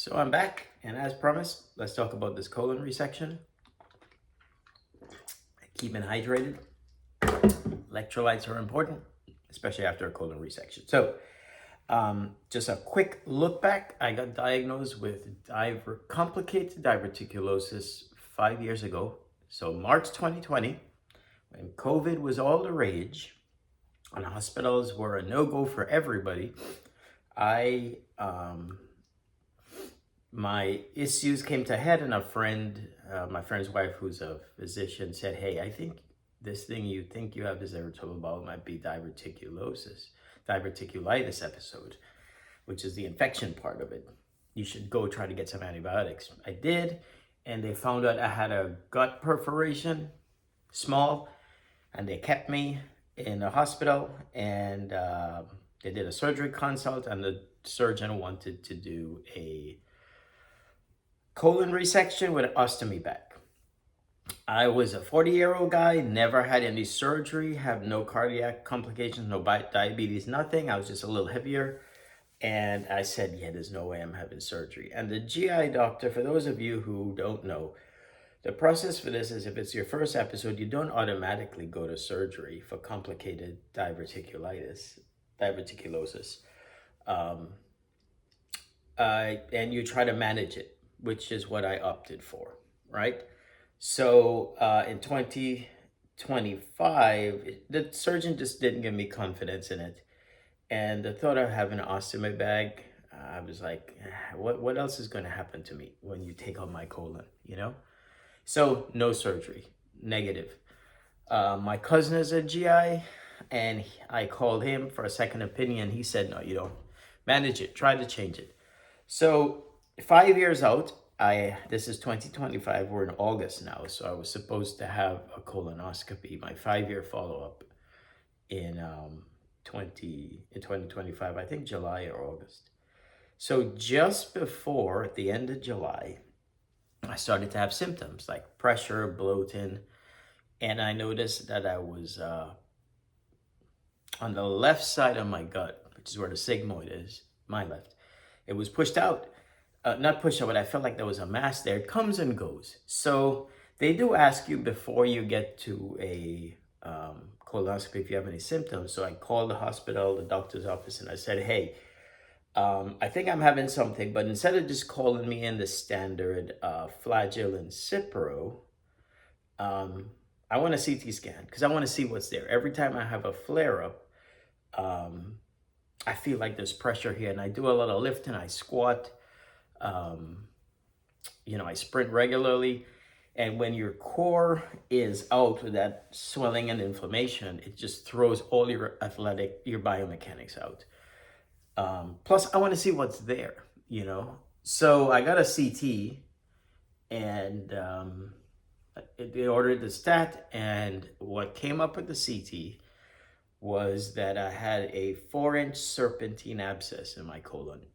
So I'm back, and as promised, let's talk about this colon resection. Keeping hydrated. Electrolytes are important, especially after a colon resection. So, just a quick look back. I got diagnosed with complicated diverticulosis 5 years ago. So March 2020, when COVID was all the rage, and hospitals were a no-go for everybody, my issues came to head, and my friend's wife, who's a physician, said, "Hey, I think this thing you think you have is irritable bowel might be diverticulitis episode, which is the infection part of it. You should go try to get some antibiotics." I did, and they found out I had a gut perforation, small, and they kept me in the hospital, and they did a surgery consult, and the surgeon wanted to do a colon resection with an ostomy bag. I was a 40-year-old guy, never had any surgery, have no cardiac complications, no diabetes, nothing. I was just a little heavier. And I said, yeah, there's no way I'm having surgery. And the GI doctor, for those of you who don't know, the process for this is if it's your first episode, you don't automatically go to surgery for complicated diverticulosis. And you try to manage it, which is what I opted for, right? So in 2025, the surgeon just didn't give me confidence in it. And the thought of having an ostomy bag, I was like, what else is going to happen to me when you take on my colon, you know? So no surgery, negative. My cousin is a GI, and I called him for a second opinion. He said, no, you don't. Manage it, try to change it. So 5 years out, this is 2025, we're in August now, so I was supposed to have a colonoscopy, my 5-year follow-up in 2025, I think July or August. So just before, at the end of July, I started to have symptoms like pressure, bloating, and I noticed that I was on the left side of my gut, which is where the sigmoid is, my left. It was pushed out. Not pushed out, but I felt like there was a mass there. It comes and goes. So they do ask you before you get to a colonoscopy if you have any symptoms. So I called the hospital, the doctor's office, and I said, hey, I think I'm having something, but instead of just calling me in the standard Flagyl and Cipro, I want a CT scan because I want to see what's there. Every time I have a flare-up, I feel like there's pressure here, and I do a lot of lifting, I squat, I sprint regularly, and when your core is out with that swelling and inflammation, it just throws all your biomechanics out. Plus, I want to see what's there, So I got a CT, and they ordered the stat, and what came up with the CT was that I had a 4-inch serpentine abscess in my colon.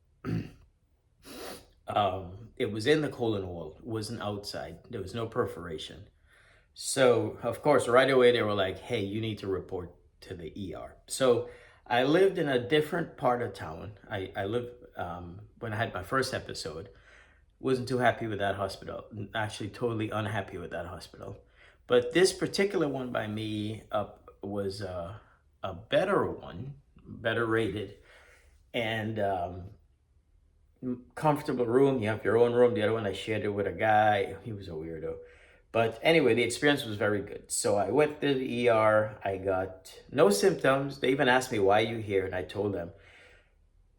It was in the colon wall, it wasn't outside. There was no perforation. So, of course, right away they were like, hey, you need to report to the ER. So I lived in a different part of town. I lived, when I had my first episode, wasn't too happy with that hospital. Actually, totally unhappy with that hospital. But this particular one by me was a better one, better rated, and comfortable room. You have your own room. The other one I shared it with a guy. He was a weirdo. But anyway, the experience was very good. So I went to the ER. I got no symptoms. They even asked me, why are you here? And I told them.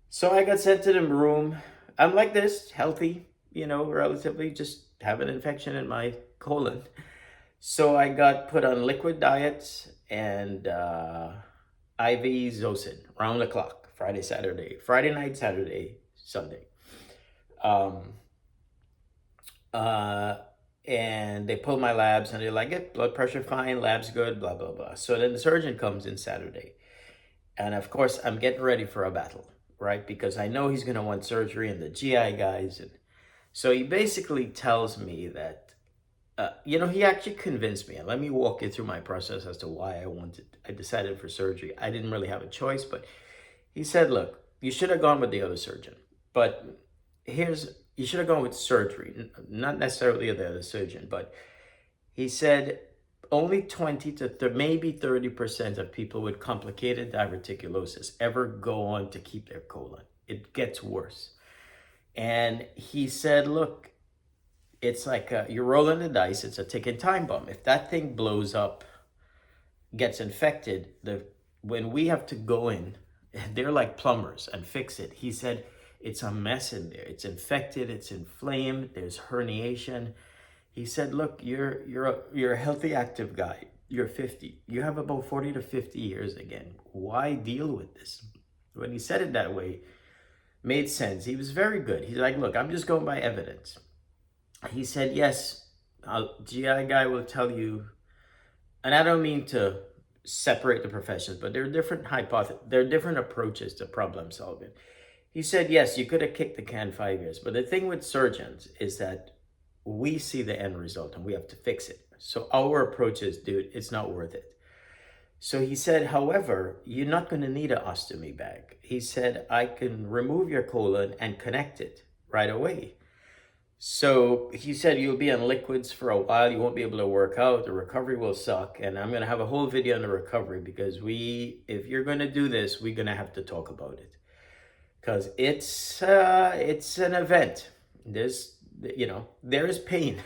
So I got sent to the room. I'm like this, healthy, relatively, just have an infection in my colon. So I got put on liquid diets and IV Zocin, round the clock, Friday night, Saturday, Sunday. And they pulled my labs, and they're like, blood pressure fine, labs good, blah, blah, blah. So then the surgeon comes in Saturday. And of course, I'm getting ready for a battle, right? Because I know he's going to want surgery, and the GI guys. And so he basically tells me that, he actually convinced me. And let me walk you through my process as to why I decided for surgery. I didn't really have a choice, but he said, look, you should have gone with the other surgeon. But here's you should have gone with surgery, not necessarily the surgeon, but he said only 20 to maybe 30% of people with complicated diverticulosis ever go on to keep their colon. It gets worse. And he said, look, it's like you're rolling the dice. It's a ticking time bomb. If that thing blows up, gets infected, when we have to go in, they're like plumbers and fix it. He said, it's a mess in there. It's infected. It's inflamed. There's herniation. He said, look, you're a healthy, active guy. You're 50. You have about 40 to 50 years again. Why deal with this? When he said it that way, made sense. He was very good. He's like, look, I'm just going by evidence. He said, yes, a GI guy will tell you, and I don't mean to separate the professions, but there are different approaches to problem solving. He said, yes, you could have kicked the can 5 years, but the thing with surgeons is that we see the end result and we have to fix it. So our approach is, dude, it's not worth it. So he said, however, you're not going to need an ostomy bag. He said, I can remove your colon and connect it right away. So he said, you'll be on liquids for a while. You won't be able to work out. The recovery will suck. And I'm going to have a whole video on the recovery because if you're going to do this, we're going to have to talk about it. Because it's an event. There is pain.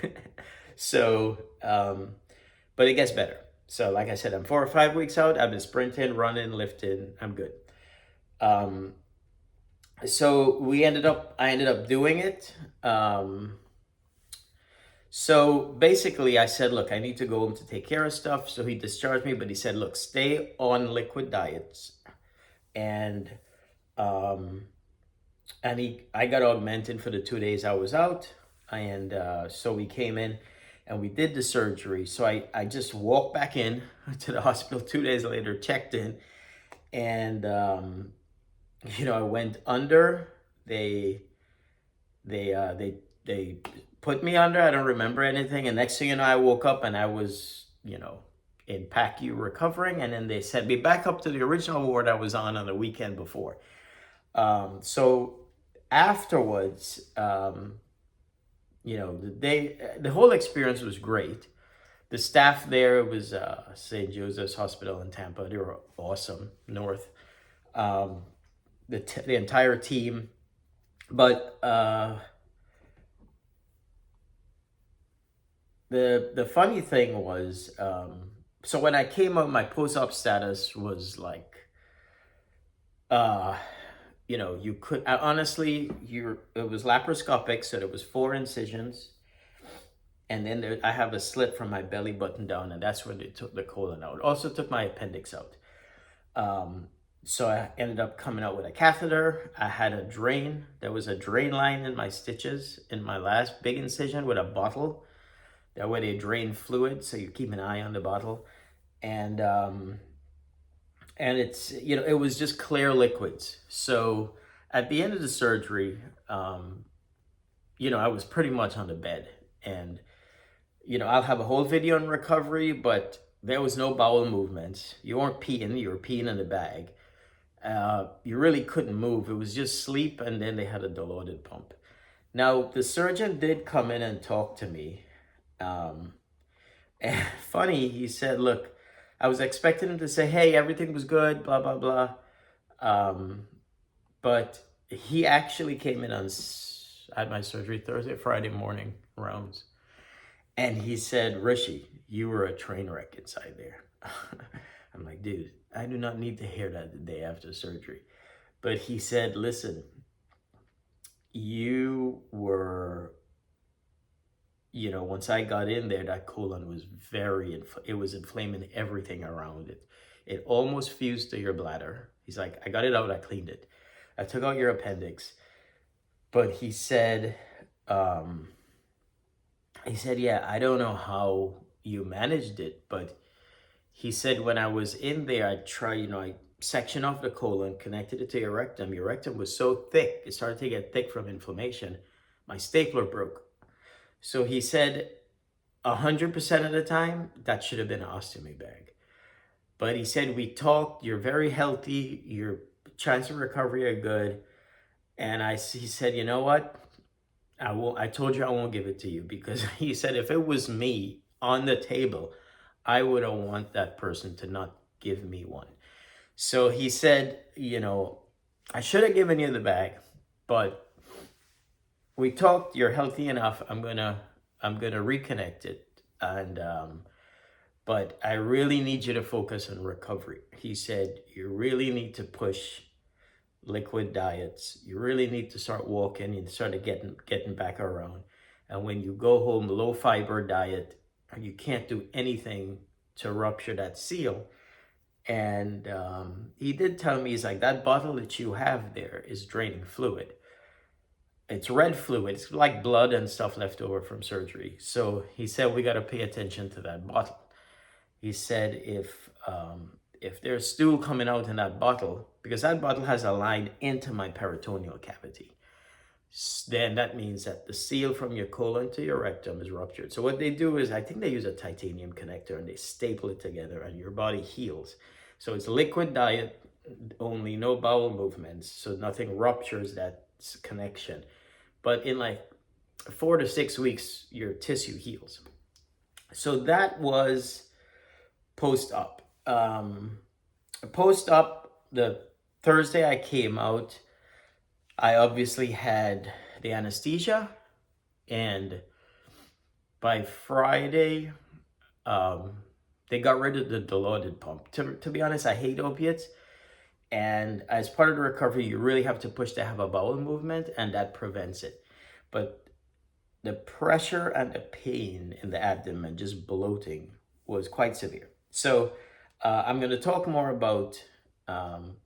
So, but it gets better. So like I said, I'm 4 or 5 weeks out. I've been sprinting, running, lifting. I'm good. So I ended up doing it. So basically I said, look, I need to go home to take care of stuff. So he discharged me, but he said, look, stay on liquid diets. And I got augmented for the 2 days I was out. And so we came in and we did the surgery. So I just walked back in to the hospital 2 days later, checked in, and I went under. They put me under. I don't remember anything. And next thing you know, I woke up and I was, in PACU recovering. And then they sent me back up to the original ward I was on the weekend before. So afterwards, the whole experience was great. The staff there was St. Joseph's Hospital in Tampa. They were awesome, North. The entire team. But the funny thing was, so when I came up, my post-op status was like, you could, honestly, it was laparoscopic, so there was 4 incisions. And then I have a slit from my belly button down, and that's when they took the colon out. Also took my appendix out. So I ended up coming out with a catheter. I had a drain. There was a drain line in my stitches in my last big incision with a bottle. That way they drain fluid, so you keep an eye on the bottle. And it's, it was just clear liquids. So at the end of the surgery, I was pretty much on the bed. And, I'll have a whole video on recovery, but there was no bowel movements. You weren't peeing, you were peeing in the bag. You really couldn't move. It was just sleep, and then they had a dilaudid pump. Now, the surgeon did come in and talk to me. And funny, he said, look, I was expecting him to say, hey, everything was good, blah, blah, blah. But he actually came in I had my surgery Thursday, Friday morning rounds. And he said, Rishi, you were a train wreck inside there. I'm like, dude, I do not need to hear that the day after surgery. But he said, listen, you were, once I got in there, that colon was it was inflaming everything around it. It almost fused to your bladder. He's like, I got it out, I cleaned it. I took out your appendix. But he said, yeah, I don't know how you managed it, but he said when I was in there, I sectioned off the colon, connected it to your rectum. Your rectum was so thick, it started to get thick from inflammation. My stapler broke. So he said 100% of the time, that should have been an ostomy bag. But he said, we talked, you're very healthy, your chances of recovery are good. And he said, you know what? I told you I won't give it to you, because he said if it was me on the table, I would have want that person to not give me one. So he said, I should have given you the bag, but we talked, you're healthy enough. I'm gonna reconnect it. And but I really need you to focus on recovery. He said you really need to push liquid diets. You really need to start walking and start getting back around. And when you go home, low fiber diet, you can't do anything to rupture that seal. And he did tell me, he's like, that bottle that you have there is draining fluid. It's red fluid. It's like blood and stuff left over from surgery. So he said we got to pay attention to that bottle. He said if there's stool coming out in that bottle, because that bottle has a line into my peritoneal cavity, then that means that the seal from your colon to your rectum is ruptured. So what they do is, I think they use a titanium connector and they staple it together and your body heals. So it's liquid diet only, no bowel movements, so nothing ruptures that connection. But in like 4 to 6 weeks, your tissue heals. So that was post-op. Post-op, the Thursday I came out, I obviously had the anesthesia, and by Friday, they got rid of the dilaudid pump. To be honest, I hate opiates, and as part of the recovery, you really have to push to have a bowel movement, and that prevents it. But the pressure and the pain in the abdomen, just bloating, was quite severe. So I'm going to talk more about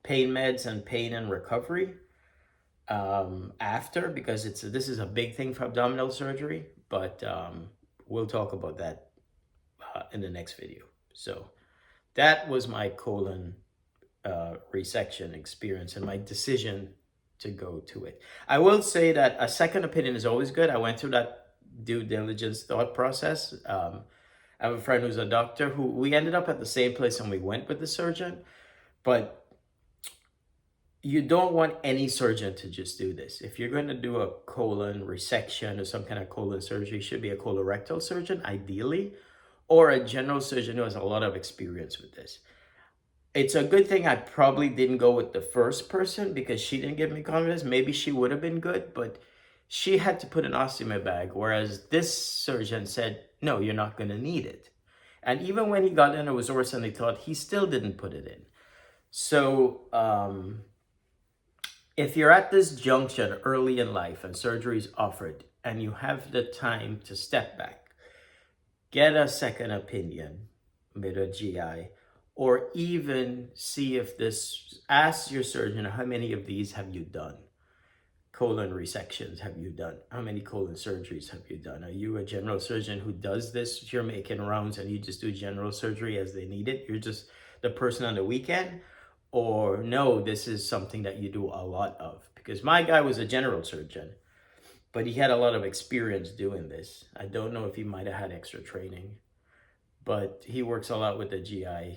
pain meds and pain and recovery after, because this is a big thing for abdominal surgery, but we'll talk about that in the next video. So that was my colon resection experience and my decision to go to it. I will say that a second opinion is always good. I went through that due diligence thought process. I have a friend who's a doctor who we ended up at the same place and we went with the surgeon, but you don't want any surgeon to just do this. If you're going to do a colon resection or some kind of colon surgery, it should be a colorectal surgeon, ideally, or a general surgeon who has a lot of experience with this. It's a good thing I probably didn't go with the first person, because she didn't give me confidence. Maybe she would have been good, but she had to put an ostomy bag, whereas this surgeon said, no, you're not going to need it. And even when he got in, it was worse than he thought. He still didn't put it in. So if you're at this junction early in life and surgery is offered and you have the time to step back, get a second opinion with a GI, or even see if ask your surgeon, how many of these have you done? Colon resections have you done? How many colon surgeries have you done? Are you a general surgeon who does this? You're making rounds and you just do general surgery as they need it. You're just the person on the weekend. Or no, this is something that you do a lot of. Because my guy was a general surgeon, but he had a lot of experience doing this. I don't know if he might have had extra training, but he works a lot with the GI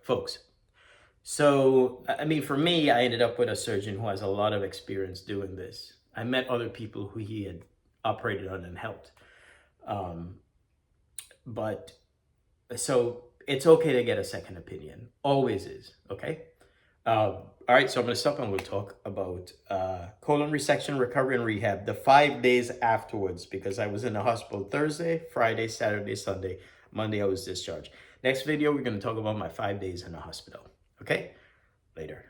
folks. So, I mean, for me, I ended up with a surgeon who has a lot of experience doing this. I met other people who he had operated on and helped. But so it's okay to get a second opinion. Always is, okay? All right, so I'm going to stop and we'll talk about colon resection, recovery, and rehab, the 5 days afterwards, because I was in the hospital Thursday, Friday, Saturday, Sunday. Monday, I was discharged. Next video, we're going to talk about my 5 days in the hospital. Okay? Later.